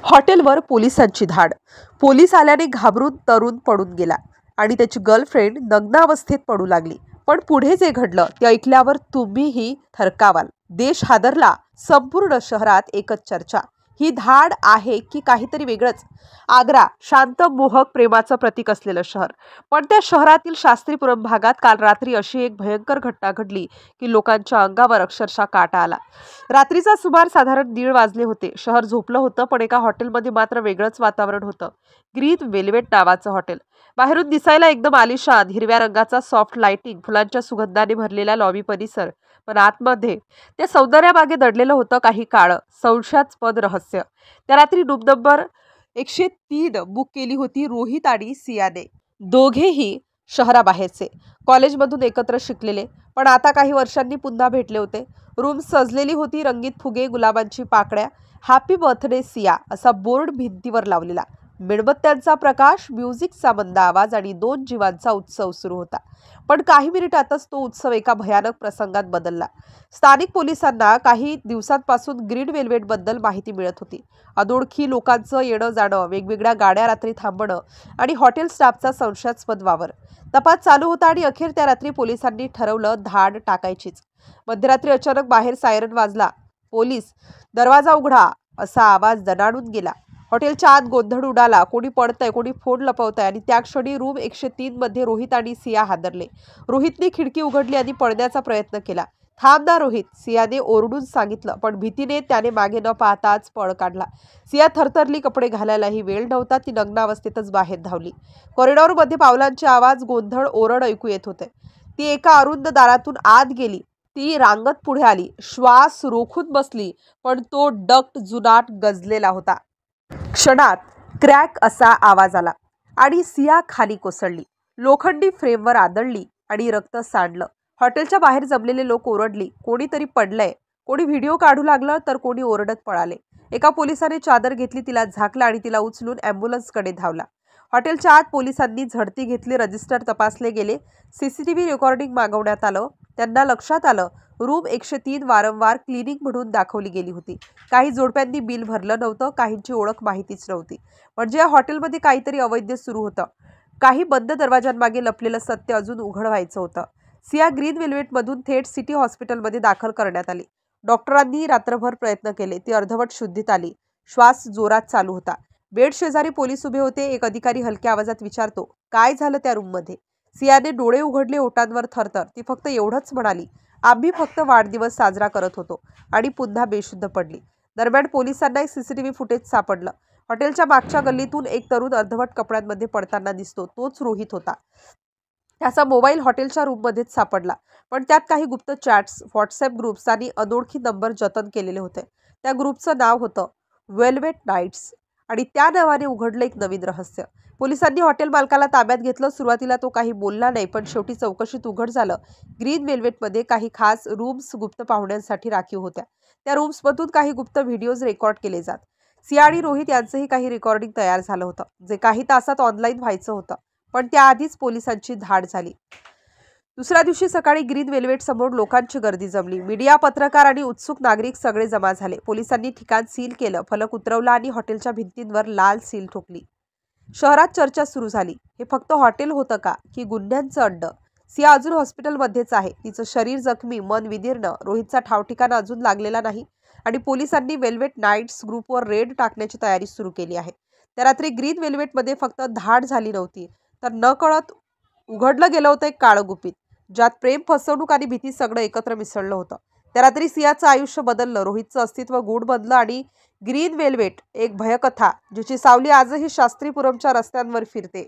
हॉटेलवर पोलिसांची धाड। पोलीस आल्याने घाबरून तरुण पडून गेला आणि त्याची गर्लफ्रेंड नग्नावस्थेत पडू लागली। पण पुढे जे घडलं ते ऐकल्यावर तुम्हीही थरकावाल। देश हादरला, संपूर्ण शहरात एकच चर्चा। ही धाड आहे की काहीतरी वेगळंच? आग्रा शांत मोहक प्रेमाचं प्रतीक असलेलं शहर, पण त्या शहरातील शास्त्रीपुरम भागात काल रात्री अशी एक भयंकर घटना घडली की लोकांच्या अंगावर अक्षरशः काटा आला। रात्रीचा सुमार साधारण 1:30 वाजले होते। शहर झोपलं होतं, पण एका हॉटेलमध्ये मात्र वेगळंच वातावरण होतं। ग्रीन वेल्वेट नावाचं हॉटेल। बाहेरून दिसायला एकदम आलिशान, हिरव्या रंगाचा सॉफ्ट लाइटिंग, फुलांच्या सुगंधाने भरलेला लॉबी परिसर, पण आतमध्ये त्या सौंदर्यामागे दडलेलं होतं काही काळं, संशयास्पद रहस्य। त्या रात्री रूम नंबर 103 बुक केली होती रोहित आणि सियाने। दोघेही शहराबाहेरचे, कॉलेजमधून एकत्र शिकलेले, पण आता काही वर्षांनी पुन्हा भेटले होते। रूम सजलेली होती, रंगीत फुगे, गुलाबांची पाकळ्या, हॅपी बर्थडे सिया असा बोर्ड भिंतीवर लावलेला। मेणबत्त्यांचा प्रकाश, म्युझिकचा मंद आवाज आणि 2 जीवांचा उत्सव सुरू होता। पण काही मिनिटातच तो उत्सव एका भयानक प्रसंगात बदलला। स्थानिक पोलिसांना काही दिवसांपासून ग्रीन वेल्वेट बद्दल माहिती मिळत होती। अनोळखी लोकांचं येणं जाणं, वेगवेगळ्या गाड्या रात्री थांबणं आणि हॉटेल स्टाफचा संशयास्पद वावर। तपास चालू होता आणि अखेर त्या रात्री पोलिसांनी ठरवलं धाड टाकायचीच। मध्यरात्री अचानक बाहेर सायरन वाजला। पोलीस, दरवाजा उघडा असा आवाज दणाणून गेला। हॉटेलच्या आत गोंधळ उडाला। कोणी पडतंय, कोणी फोन लपवतंय आणि त्या क्षणी रूम 103 मध्ये रोहित आणि सिया हादरले। रोहितने खिडकी उघडली आणि पळण्याचा प्रयत्न केला। थांब ना रोहित, सियाने ओरडून सांगितलं, पण भीतीने त्याने मागे न पाहताच पळ काढला। सिया थरथरली, कपडे घालायलाही वेळ नव्हता। ती नग्नावस्थेतच बाहेर धावली। कॉरिडॉरमध्ये पावलांचे आवाज, गोंधळ, ओरड ऐकू येत होते। ती एका अरुंद दारातून आत गेली। ती रांगत पुढे आली, श्वास रोखून बसली, पण तो डक्ट जुनाट गजलेला होता। क्षणात क्रॅक असा आवाज आला आणि सिया खाली कोसळली, लोखंडी फ्रेमवर आदळली आणि रक्त सांडलं। हॉटेलच्या बाहेर जमलेले लोक ओरडली, कोणीतरी पडलंय, कोणी व्हिडिओ काढू लागलं, तर कोणी ओरडत पळाले। एका पोलिसाने चादर घेतली, तिला झाकलं आणि तिला उचलून ॲम्ब्युलन्सकडे धावला। हॉटेलच्या आत पोलिसांनी झडती घेतली, रजिस्टर तपासले गेले, सीसीटीव्ही रेकॉर्डिंग मागवण्यात आलं। त्यांना लक्षात आलं रूम 103 वारंवार क्लिनिंग म्हणून दाखवली गेली होती। काही जोडप्यांनी बिल भरलं नव्हतं, काहींची ओळख माहितीच नव्हती। म्हणजे या हॉटेलमध्ये काहीतरी अवैध सुरू होतं। काही बंद दरवाजांमागे लपलेलं सत्य अजून उघड व्हायचं होतं। सिया ग्रीन वेल्वेटमधून थेट सिटी हॉस्पिटलमध्ये दाखल करण्यात आली। डॉक्टरांनी रात्रभर प्रयत्न केले, ती अर्धवट शुद्धीत आली। श्वास जोरात चालू होता। बेड शेजारी पोलीस उभे होते। एक अधिकारी हलक्या आवाजात विचारतो, काय झालं त्या रूममध्ये? सियाने डोळे उघडले, ओठांवर थरथर। ती फक्त एवढंच म्हणाली, आम्ही फक्त वाढदिवस साजरा करत होतो, आणि पुन्हा बेशुद्ध पडली। दरम्यान पोलिसांना एक सीसीटीव्ही फुटेज सापडलं। हॉटेलच्या मागच्या गल्लीतून एक तरुण अर्धवट कपड्यांमध्ये पडताना दिसतो, तोच रोहित होता। त्याचा मोबाईल हॉटेलच्या रूममध्येच सापडला, पण त्यात काही गुप्त चॅट्स, व्हॉट्सअप ग्रुप्स आणि अनोळखी नंबर जतन केलेले होते। त्या ग्रुपचं नाव होतं वेल्वेट नाईट्स आणि त्या नावाने उघडलं एक नवीन रहस्य। पोलिसांनी हॉटेल मालकाला ताब्यात घेतलं। सुरुवातीला तो काही बोलला नाही, पण शेवटी चौकशीत उघड झालं, ग्रीन वेल्वेटमध्ये काही खास रूम्स गुप्त पाहुण्यांसाठी राखीव होत्या। त्या रूम्समधून काही गुप्त व्हिडिओज रेकॉर्ड केले जात। सिया आणि रोहित यांचंही काही रेकॉर्डिंग तयार झालं होतं, जे काही तासात ऑनलाईन व्हायचं होतं, पण त्याआधीच पोलिसांची धाड झाली। दुसऱ्या दिवशी सकाळी ग्रीन वेल्वेट समोर लोकांची गर्दी जमली। मीडिया, पत्रकार आणि उत्सुक नागरिक सगळे जमा झाले। पोलिसांनी ठिकाण सील केलं, फलक उतरवला आणि हॉटेलच्या भिंतींवर लाल सील ठोकली। शहरात चर्चा सुरू झाली, हे फक्त हॉटेल होतं का की गुन्ह्यांचं अड्डं? सिया अजून हॉस्पिटलमध्येच आहे, तिचं शरीर जखमी, मन विदीर्ण, रोहितचा ठावठिकाणा अजून लागलेला नाही, आणि पोलिसांनी वेल्वेट नाईट्स ग्रुपवर रेड टाकण्याची तयारी सुरू केली आहे। त्या रात्री ग्रीन वेल्वेटमध्ये फक्त धाड झाली नव्हती, तर नकळत उघडलं गेलं होतं एक काळं गुपित, ज्यात प्रेम, फसवणूक आणि भीती सगळं एकत्र मिसळलं होतं। त्या रात्री सियाचं आयुष्य बदललं, रोहितचं अस्तित्व गूढ बनलं आणि ग्रीन वेल्वेट एक भयकथा, जिची सावली आजही शास्त्रीपुरमच्या रस्त्यांवर फिरते।